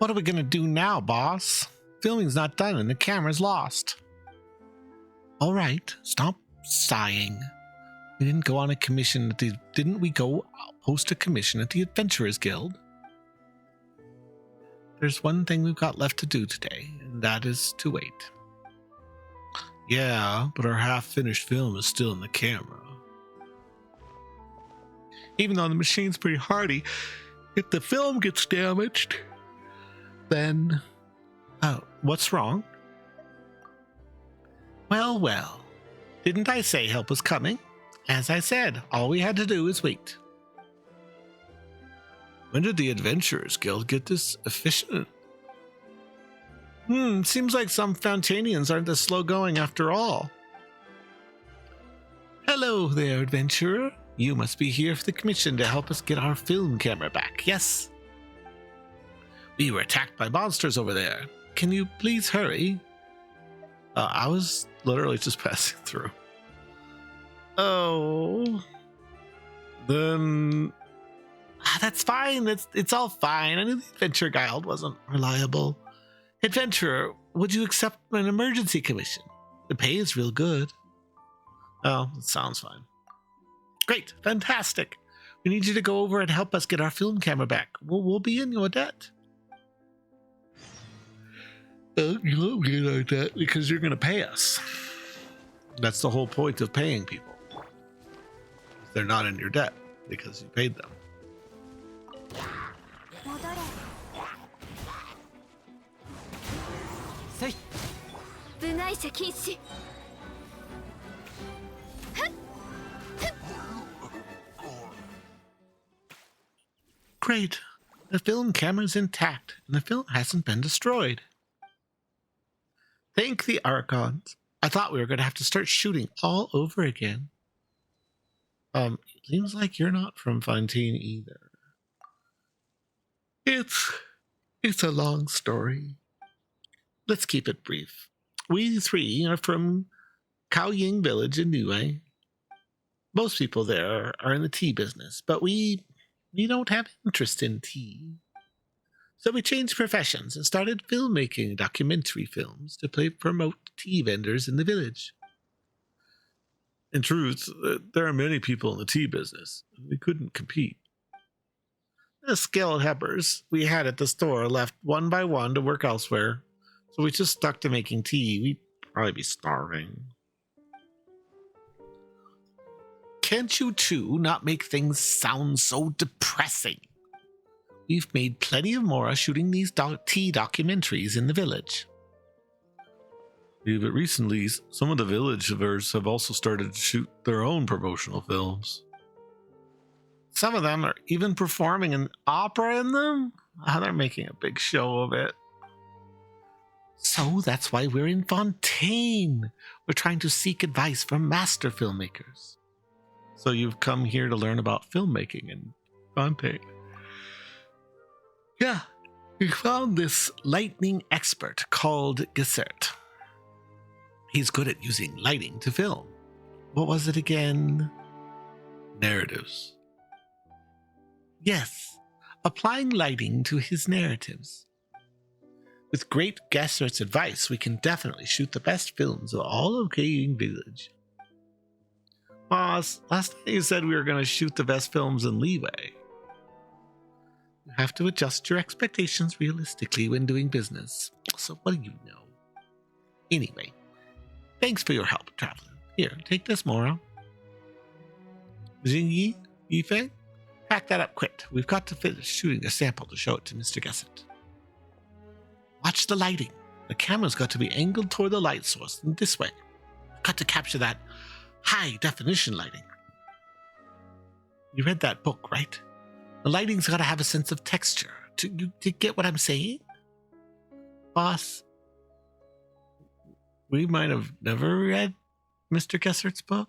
What are we gonna do now, boss? Filming's not done and the camera's lost. All right, stop sighing. We didn't go on a commission at the... Didn't we go post a commission at the Adventurers Guild? There's one thing we've got left to do today, and that is to wait. Yeah, but our half-finished film is still in the camera. Even though the machine's pretty hardy, if the film gets damaged, then... Oh, what's wrong? Well, well. Didn't I say help was coming? As I said, all we had to do is wait. When did the Adventurers Guild get this efficient? Seems like some Fountainians aren't this slow going after all. Hello there, adventurer. You must be here for the commission to help us get our film camera back, yes? We were attacked by monsters over there. Can you please hurry? I was literally just passing through. Oh. Then... that's fine. It's all fine. I knew the adventure guild wasn't reliable. Adventurer, would you accept an emergency commission? The pay is real good. Oh, that sounds fine. Great. Fantastic. We need you to go over and help us get our film camera back. We'll be in your debt. You won't be in our debt because you're going to pay us. That's the whole point of paying people. They're not in your debt because you paid them. Great. The film camera's intact and the film hasn't been destroyed. Thank the Archons. I thought we were going to have to start shooting all over again. Seems like you're not from Fontaine either. It's a long story. Let's keep it brief. We three are from Kaoying Village in Niue. Most people there are in the tea business, but we don't have interest in tea. So we changed professions and started filmmaking documentary films to promote tea vendors in the village. In truth, there are many people in the tea business. We couldn't compete. The skilled helpers we had at the store left one by one to work elsewhere, so we just stuck to making tea. We'd probably be starving. Can't you two not make things sound so depressing? We've made plenty of Mora shooting these tea documentaries in the village. Yeah, but recently, some of the villagers have also started to shoot their own promotional films. Some of them are even performing an opera in them. They're making a big show of it. So that's why we're in Fontaine. We're trying to seek advice from master filmmakers. So you've come here to learn about filmmaking in Fontaine. Yeah, we found this lightning expert called Gessert. He's good at using lighting to film. What was it again? Narratives. Yes, applying lighting to his narratives. With great Gessert's advice, we can definitely shoot the best films of all of Kaoying Village. Boss, last time you said we were going to shoot the best films in Leeway. You have to adjust your expectations realistically when doing business. So what do you know? Anyway, thanks for your help, Traveler. Here, take this, Mora. Jingyi, Yifeng, pack that up quick. We've got to finish shooting a sample to show it to Mr. Gessert. Watch the lighting. The camera's got to be angled toward the light source in this way. Got to capture that high definition lighting. You read that book, right? The lighting's got to have a sense of texture. Do you get what I'm saying? Boss, we might have never read Mr. Gessert's book,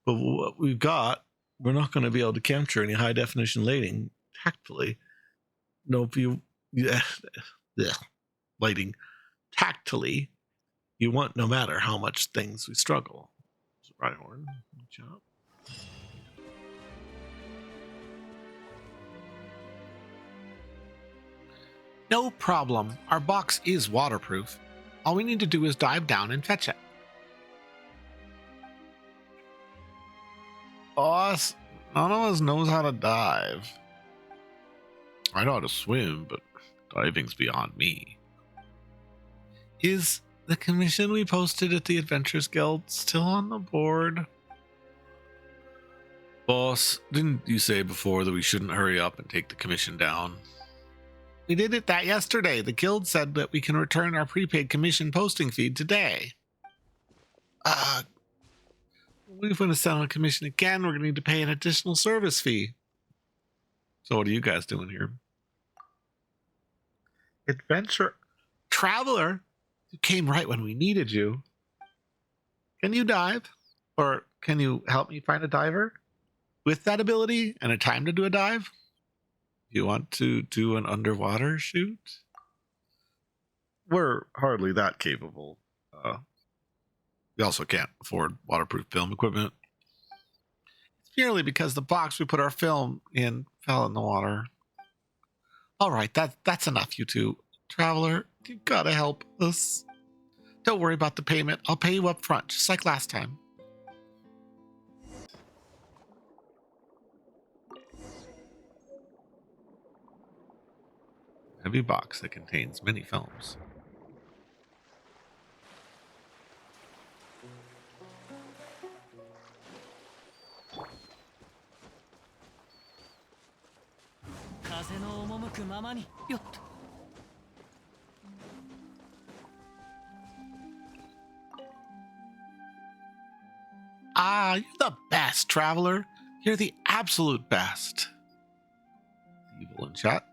but what we've got, we're not going to be able to capture any high definition lighting tactfully. Lighting tactily, you want no matter how much things we struggle. Right, Horn. Good job. No problem. Our box is waterproof. All we need to do is dive down and fetch it. Boss, none of us knows how to dive. I know how to swim, but diving's beyond me. Is the commission we posted at the Adventurers Guild still on the board? Boss, didn't you say before that we shouldn't hurry up and take the commission down? We did it that yesterday. The guild said that we can return our prepaid commission posting feed today. If we want to sell a commission again, we're going to need to pay an additional service fee. So what are you guys doing here? Adventure Traveler, you came right when we needed you. Can you dive? Or can you help me find a diver with that ability and a time to do a dive? You want to do an underwater shoot? We're hardly that capable. We also can't afford waterproof film equipment. It's purely because the box we put our film in fell in the water. All right, that's enough, you two. Traveler, you gotta help us. Don't worry about the payment. I'll pay you up front, just like last time. Heavy box that contains many films. You're the best, Traveler. You're the absolute best. Evil in chat.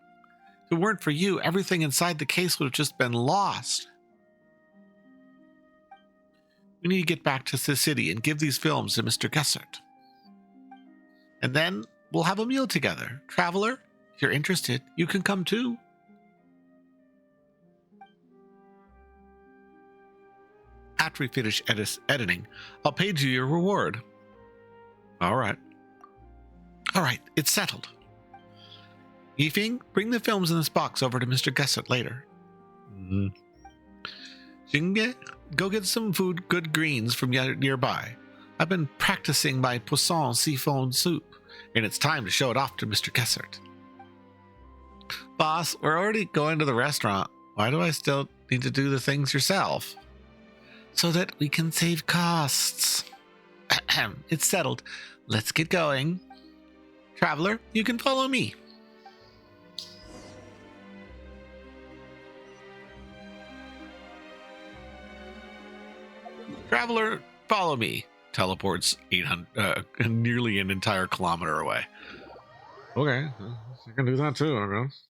If it weren't for you, everything inside the case would have just been lost. We need to get back to the city and give these films to Mr. Gessert. And then we'll have a meal together. Traveler, if you're interested, you can come too. After we finish editing, I'll pay you your reward. All right, it's settled. Yifeng, bring the films in this box over to Mr. Gessert later. Xingye, go get some food, good greens from nearby. I've been practicing my poisson siphon soup, and it's time to show it off to Mr. Gessert. Boss, we're already going to the restaurant. Why do I still need to do the things yourself? So that we can save costs. It's settled. Let's get going. Traveler, you can follow me. Traveler, follow me. Teleports 800, nearly an entire kilometer away. Okay, I can do that too, I guess.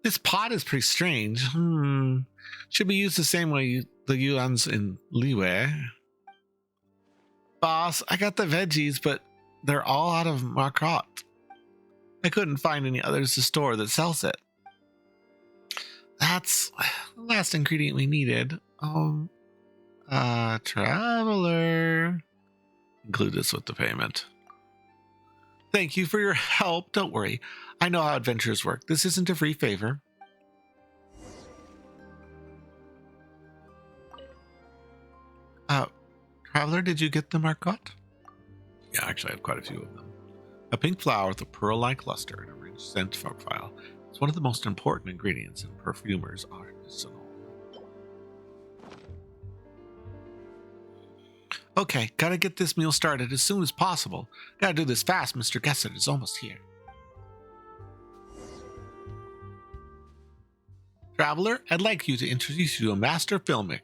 This pot is pretty strange. Should be used the same way the yuans in Liwei. Boss, I got the veggies, but they're all out of Marcotte. I couldn't find any others to store that sells it. That's the last ingredient we needed. Traveler. Include this with the payment. Thank you for your help. Don't worry. I know how adventures work. This isn't a free favor. Traveler, did you get the Marcotte? Yeah, actually, I have quite a few of them. A pink flower with a pearl-like luster and a rich scent profile. It's one of the most important ingredients in perfumers' arsenal. Okay, gotta get this meal started as soon as possible. Gotta do this fast. Mr. Gessert is almost here. Traveler, I'd like you to introduce you to a master filmmaker,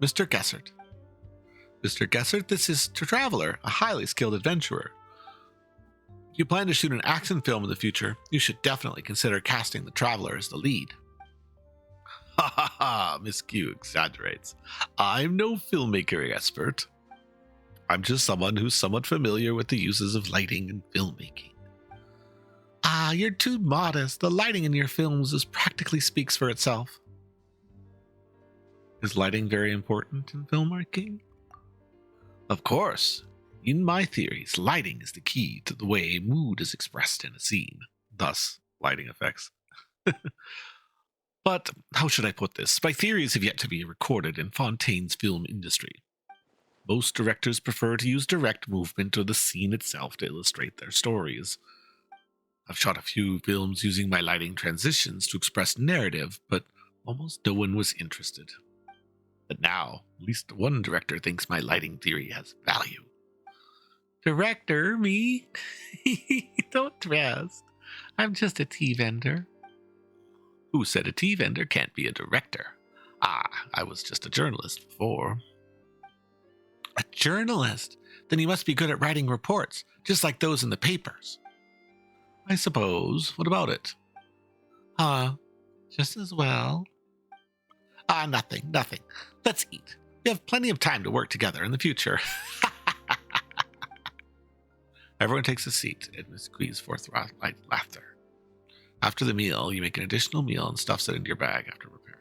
Mr. Gessert. Mr. Gessert, this is Traveler, a highly skilled adventurer. If you plan to shoot an action film in the future, you should definitely consider casting the Traveler as the lead. Ha ha ha, Miss Q exaggerates. I'm no filmmaker expert. I'm just someone who's somewhat familiar with the uses of lighting and filmmaking. You're too modest. The lighting in your films practically speaks for itself. Is lighting very important in filmmaking? Of course. In my theories, lighting is the key to the way mood is expressed in a scene, thus, lighting effects. But how should I put this? My theories have yet to be recorded in Fontaine's film industry. Most directors prefer to use direct movement or the scene itself to illustrate their stories. I've shot a few films using my lighting transitions to express narrative, but almost no one was interested. But now, at least one director thinks my lighting theory has value. Director, me? Don't trust. I'm just a tea vendor. Who said a tea vendor can't be a director? I was just a journalist before. A journalist? Then you must be good at writing reports, just like those in the papers. I suppose. What about it? Just as well. Nothing. Let's eat. We have plenty of time to work together in the future. Everyone takes a seat and squeeze forth light laughter. After the meal, you make an additional meal and stuff it into your bag after preparing.